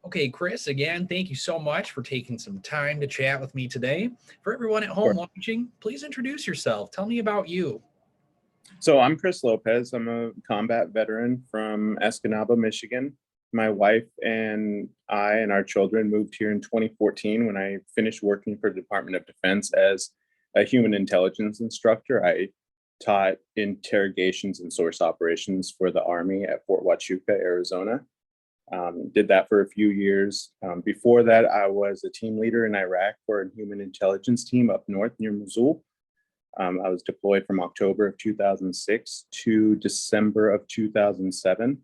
Okay, Chris, again, thank you so much for taking some time to chat with me today. For everyone at home Sure. watching, please introduce yourself. Tell me about you. So I'm Chris Lopez. I'm a combat veteran from Escanaba, Michigan. My wife and I and our children moved here in 2014 when I finished working for the Department of Defense as a human intelligence instructor. I taught interrogations and source operations for the Army at Fort Huachuca, Arizona. Did that for a few years. Before that, I was a team leader in Iraq for a human intelligence team up north near Mosul. I was deployed from October of 2006 to December of 2007,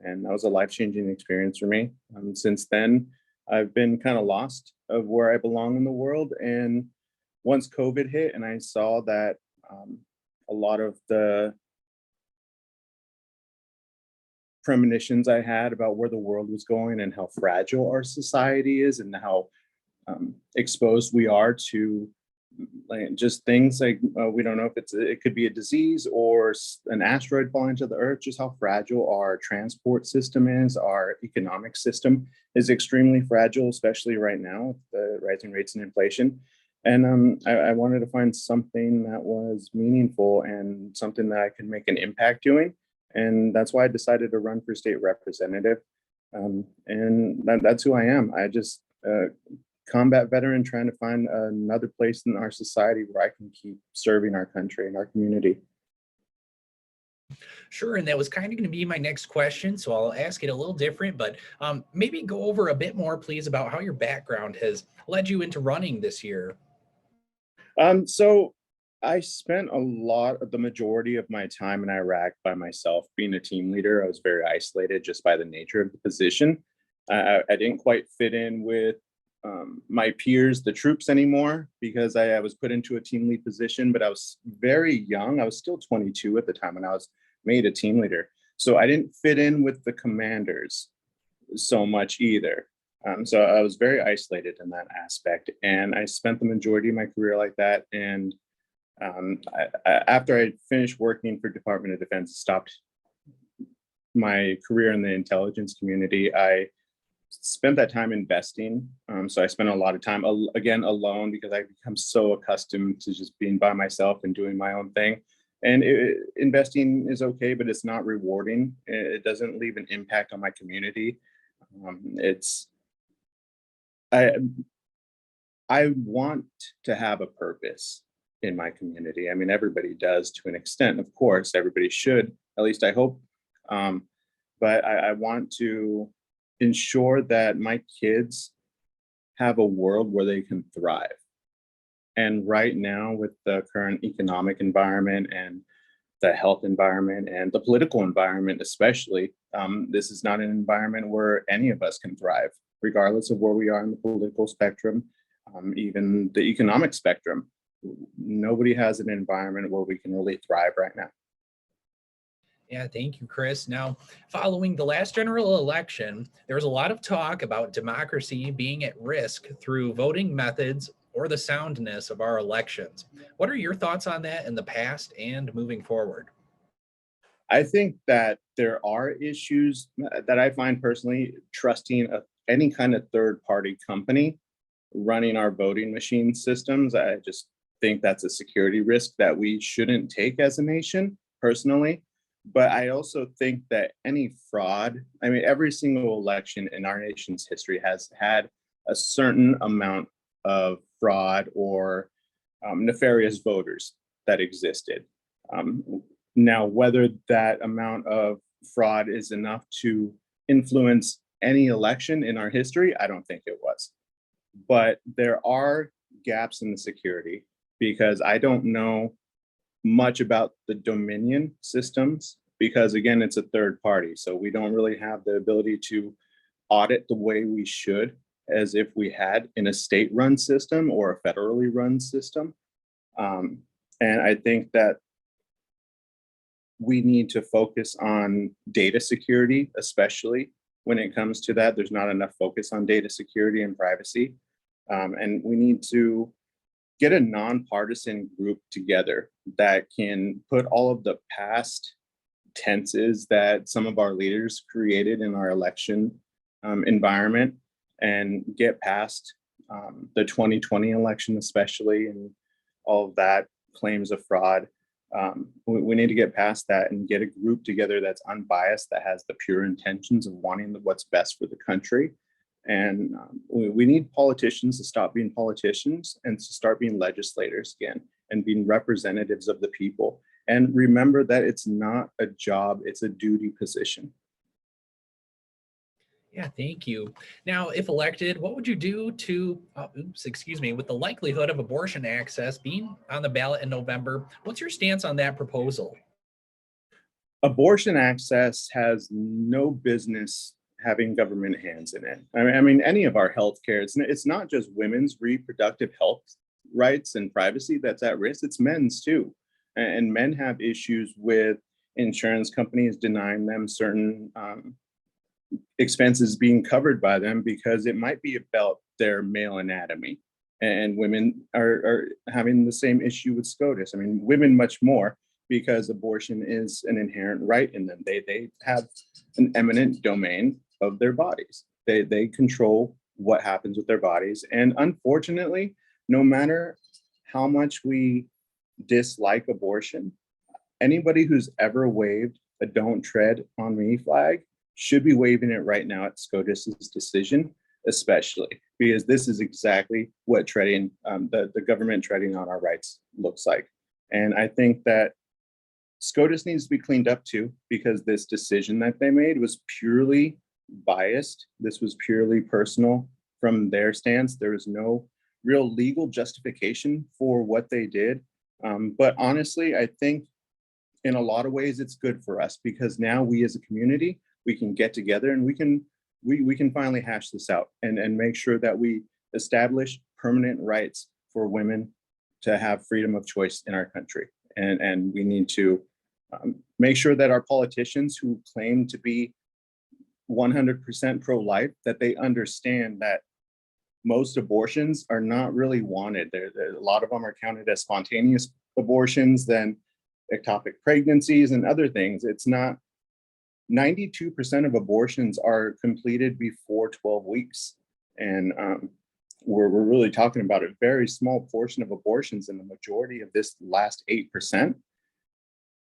and that was a life-changing experience for me. Since then, I've been kind of lost of where I belong in the world. And once COVID hit, and I saw that a lot of the premonitions I had about where the world was going and how fragile our society is and how exposed we are to like just things like we don't know if it could be a disease or an asteroid falling to the earth. Just how fragile our transport system is, our economic system is extremely fragile, especially right now with the rising rates and inflation. And I wanted to find something that was meaningful and something that I could make an impact doing, and that's why I decided to run for state representative. And that's who I am. I just combat veteran trying to find another place in our society where I can keep serving our country and our community. Sure, and that was kind of going to be my next question, so I'll ask it a little different, but maybe go over a bit more, please, about how your background has led you into running this year. So I spent the majority of my time in Iraq by myself. Being a team leader, I was very isolated just by the nature of the position. I didn't quite fit in with my peers, the troops anymore, because I was put into a team lead position, but I was very young. I was still 22 at the time when I was made a team leader. So I didn't fit in with the commanders so much either. So I was very isolated in that aspect. And I spent the majority of my career like that. And after I finished working for Department of Defense, stopped my career in the intelligence community, I spent that time investing. So I spent a lot of time, again, alone because I become so accustomed to just being by myself and doing my own thing. And investing is okay, but it's not rewarding. It doesn't leave an impact on my community. It's I I want to have a purpose in my community. I mean, everybody does to an extent, of course. Everybody should, at least I hope. Um, but I want to ensure that my kids have a world where they can thrive. And right now, with the current economic environment and the health environment and the political environment, especially, this is not an environment where any of us can thrive, regardless of where we are in the political spectrum, even the economic spectrum. Nobody has an environment where we can really thrive right now. Yeah, thank you, Chris. Now, following the last general election, there was a lot of talk about democracy being at risk through voting methods or the soundness of our elections. What are your thoughts on that in the past and moving forward? I think that there are issues that I find personally trusting any kind of third party company running our voting machine systems. I just think that's a security risk that we shouldn't take as a nation, personally. But I also think that any fraud, I mean, every single election in our nation's history has had a certain amount of fraud or nefarious voters that existed. Um, Now, whether that amount of fraud is enough to influence any election in our history, I don't think it was. But there are gaps in the security because I don't know much about the Dominion systems because, again, it's a third party. So we don't really have the ability to audit the way we should as if we had in a state run system or a federally run system. Um, and I think that we need to focus on data security, especially when it comes to that. There's not enough focus on data security and privacy. And we need to get a nonpartisan group together that can put all of the past tenses that some of our leaders created in our election environment and get past the 2020 election, especially, and all of that claims of fraud. We need to get past that and get a group together that's unbiased, that has the pure intentions of wanting what's best for the country. And we need politicians to stop being politicians and to start being legislators again and being representatives of the people. And remember that it's not a job, it's a duty position. Yeah, thank you. Now, if elected, what would you do to, with the likelihood of abortion access being on the ballot in November? What's your stance on that proposal? Abortion access has no business having government hands in it. I mean, any of our healthcare, it's not just women's reproductive health rights and privacy that's at risk, it's men's too. And men have issues with insurance companies denying them certain expenses being covered by them because it might be about their male anatomy. And women are having the same issue with SCOTUS. I mean, women much more, because abortion is an inherent right in them. They have an eminent domain of their bodies. They control what happens with their bodies. And unfortunately, no matter how much we dislike abortion, anybody who's ever waved a "Don't Tread on Me" flag should be waving it right now at SCOTUS's decision, especially because this is exactly what treading, the government treading on our rights looks like. And I think that SCOTUS needs to be cleaned up too, because this decision that they made was purely biased. This was purely personal from their stance. There was no real legal justification for what they did. But honestly, I think in a lot of ways it's good for us, because now we as a community, we can get together and we can finally hash this out and make sure that we establish permanent rights for women to have freedom of choice in our country. And we need to make sure that our politicians who claim to be 100% pro-life, that they understand that most abortions are not really wanted. A lot of them are counted as spontaneous abortions, then ectopic pregnancies and other things. It's not 92% of abortions are completed before 12 weeks. And we're really talking about a very small portion of abortions, and the majority of this last 8%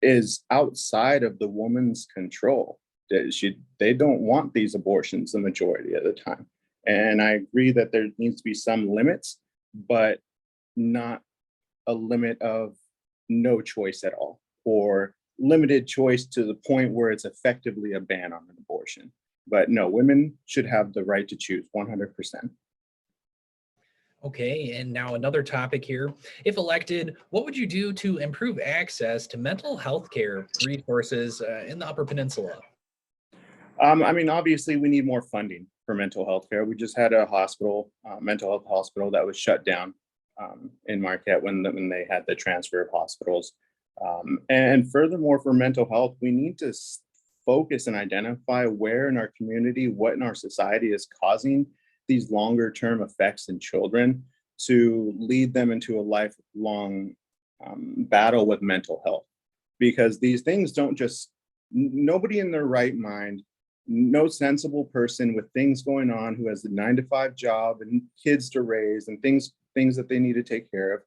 is outside of the woman's control. They don't want these abortions the majority of the time. And I agree that there needs to be some limits, but not a limit of no choice at all, or limited choice to the point where it's effectively a ban on an abortion. But no, women should have the right to choose 100%. Okay, and now another topic here. If elected, what would you do to improve access to mental health care resources in the Upper Peninsula? I mean, obviously, we need more funding for mental health care. We just had a hospital, mental health hospital, that was shut down in Marquette when they had the transfer of hospitals. And furthermore, for mental health, we need to focus and identify where in our community, what in our society is causing these longer term effects in children to lead them into a lifelong battle with mental health. Because these things don't just, nobody in their right mind, no sensible person with things going on who has a 9-to-5 job and kids to raise and things that they need to take care of,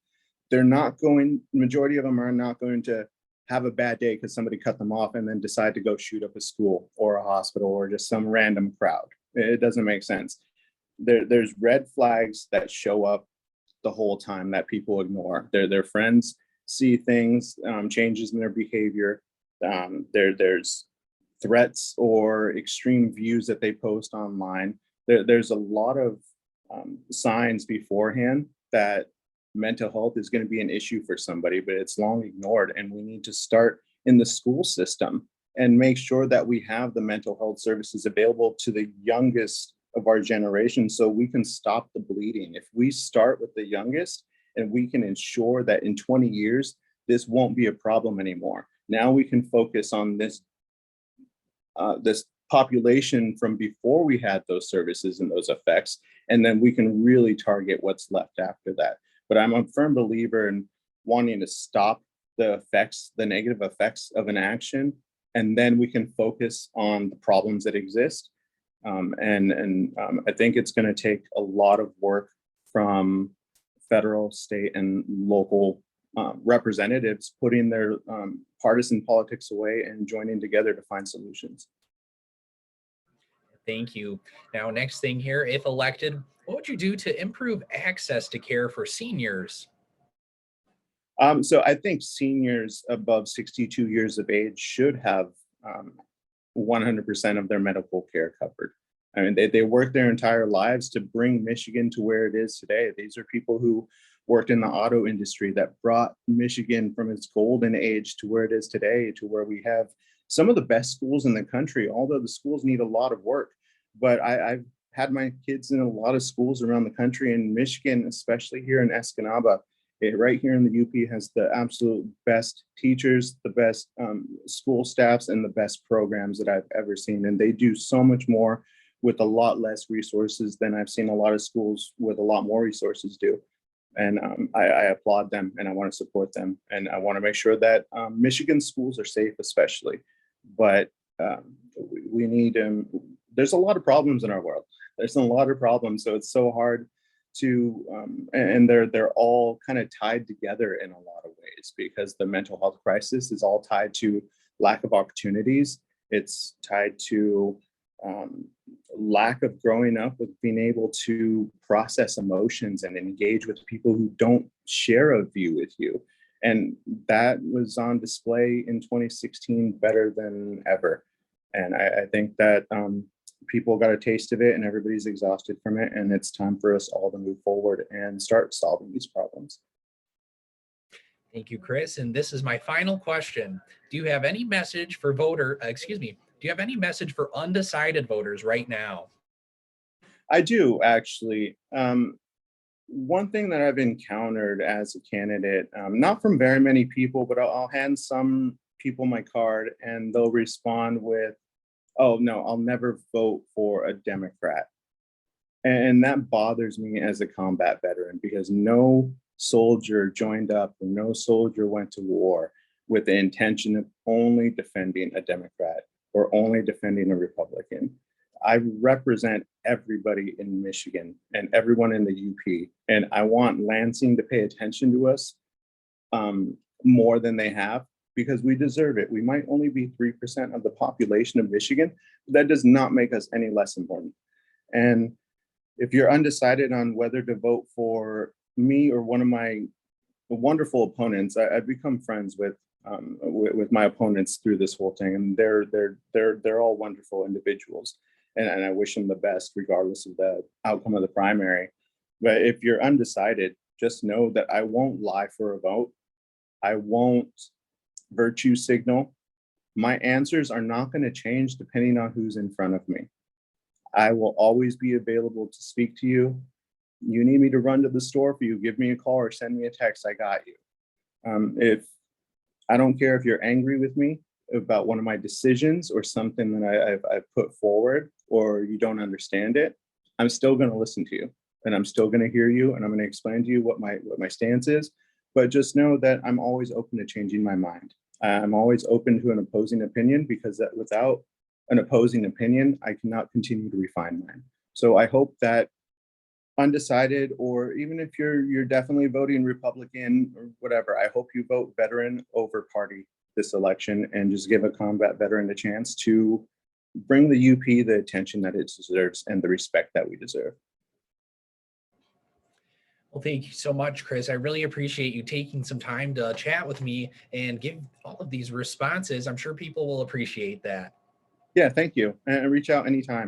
they're not going, majority of them are not going to have a bad day because somebody cut them off and then decide to go shoot up a school or a hospital or just some random crowd. It doesn't make sense. There's red flags that show up the whole time that people ignore. Their friends see things, changes in their behavior. There's threats or extreme views that they post online. There's a lot of signs beforehand that mental health is going to be an issue for somebody, but it's long ignored. And we need to start in the school system and make sure that we have the mental health services available to the youngest of our generation so we can stop the bleeding. If we start with the youngest and we can ensure that in 20 years, this won't be a problem anymore. Now we can focus on this population from before we had those services and those effects, and then we can really target what's left after that. But I'm a firm believer in wanting to stop the effects, the negative effects of an action, and then we can focus on the problems that exist. I think it's going to take a lot of work from federal, state, and local representatives putting their partisan politics away and joining together to find solutions. Thank you. Now, next thing here, if elected, what would you do to improve access to care for seniors? So I think seniors above 62 years of age should have 100% of their medical care covered. I mean, they worked their entire lives to bring Michigan to where it is today. These are people who worked in the auto industry that brought Michigan from its golden age to where it is today, to where we have some of the best schools in the country, although the schools need a lot of work. But I've had my kids in a lot of schools around the country, in Michigan, especially here in Escanaba. Right here in the UP has the absolute best teachers, the best school staffs, and the best programs that I've ever seen. And they do so much more with a lot less resources than I've seen a lot of schools with a lot more resources do. And I applaud them, and I want to support them. And I want to make sure that Michigan schools are safe, especially. But we need, there's a lot of problems in our world. There's a lot of problems. So it's so hard to and they're all kind of tied together in a lot of ways, because the mental health crisis is all tied to lack of opportunities. It's tied to lack of growing up with being able to process emotions and engage with people who don't share a view with you. And that was on display in 2016 better than ever. And I think that people got a taste of it, and everybody's exhausted from it. And it's time for us all to move forward and start solving these problems. Thank you, Chris. And this is my final question. Do you have any message for do you have any message for undecided voters right now? I do, actually. One thing that I've encountered as a candidate, not from very many people, but I'll hand some people my card and they'll respond with, "Oh, no, I'll never vote for a Democrat." And that bothers me as a combat veteran, because no soldier joined up and no soldier went to war with the intention of only defending a Democrat or only defending a Republican. I represent everybody in Michigan and everyone in the UP, and I want Lansing to pay attention to us more than they have, because we deserve it. We might only be 3% of the population of Michigan, but that does not make us any less important. And if you're undecided on whether to vote for me or one of my wonderful opponents, I've become friends with my opponents through this whole thing, and they're all wonderful individuals, and I wish them the best regardless of the outcome of the primary. But if you're undecided, just know that I won't lie for a vote. I won't virtue signal. My answers are not going to change depending on who's in front of me. I will always be available to speak to you. You need me to run to the store for you, give me a call or send me a text, I got you. If I don't care if you're angry with me about one of my decisions or something that I've put forward, or you don't understand it, I'm still going to listen to you, and I'm still going to hear you, and I'm going to explain to you what my stance is. But just know that I'm always open to changing my mind. I'm always open to an opposing opinion, because that without an opposing opinion, I cannot continue to refine mine. So I hope that undecided, or even if you're definitely voting Republican or whatever, I hope you vote veteran over party this election, and just give a combat veteran a chance to bring the UP the attention that it deserves and the respect that we deserve. Well, thank you so much, Chris. I really appreciate you taking some time to chat with me and give all of these responses. I'm sure people will appreciate that. Yeah, thank you. And reach out anytime.